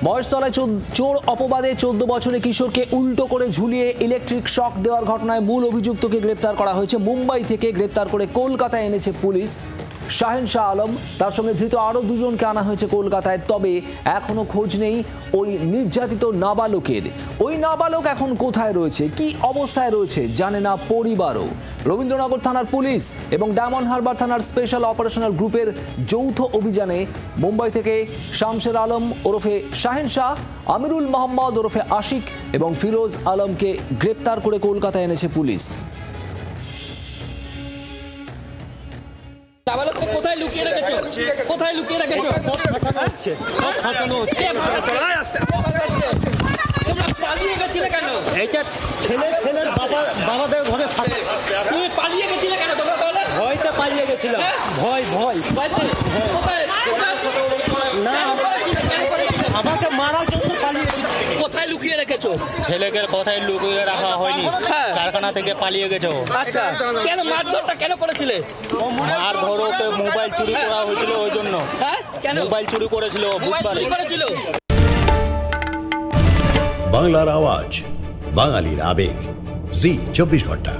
মহেশতলায় চোর অপবাদে 14 বছরের কিশোরকে উল্টো করে ঝুলিয়ে ইলেকট্রিক শক দেওয়ার ঘটনায় মূল অভিযুক্তকে গ্রেপ্তার করা হয়েছে। মুম্বাই থেকে গ্রেপ্তার করে কলকাতায় এনেছে পুলিশ। শাহিন শাহ আলম, তার সঙ্গে ধৃত আরও দুজনকে আনা হয়েছে কলকাতায়। তবে এখনো খোঁজ নেই ওই নির্যাতিত নাবালকের। ওই নাবালক এখন কোথায় রয়েছে, কি অবস্থায় রয়েছে জানে না পরিবারও। রবীন্দ্রনগর থানার পুলিশ এবং ডায়মন্ড হারবার থানার স্পেশাল অপারেশনাল গ্রুপের যৌথ অভিযানে মুম্বাই থেকে শামশের আলম ওরফে শাহিন শাহ, আমিরুল মোহাম্মদ ওরফে আশিক এবং ফিরোজ আলমকে গ্রেপ্তার করে কলকাতায় এনেছে পুলিশ। নাবালককে কোথায় লুকিয়ে রেখেছো? কোথায় লুকিয়ে রেখেছো? সব ফাঁসানো হচ্ছে। তোমরা পালিয়ে গেছিলে কেন? এইটা ছেলের বাবাদের ঘরে ফাঁসে। তুমি পালিয়ে গেছিলে কেন তোমরা তাহলে? ভয়তে পালিয়ে গেছিলাম। ভয় কোথায়? না, আমাকে মারার জন্য পালিয়েছিল। কোথায় লুকিয়ে রেখেছো? ছেলেকে কোথায় লুকিয়ে রাখা হয়নি, কারখানা থেকে পালিয়ে গেছে। আচ্ছা, কেন মারধরটা কেন করেছিলে? মারধর ওকে মোবাইল চুরি করা হয়েছিল, ওই জন্য। হ্যাঁ, কেন মোবাইল চুরি করেছিল? বুধবার করেছিল। বাংলার আওয়াজ, বাঙালির আবেগ, জি 24 ঘন্টা।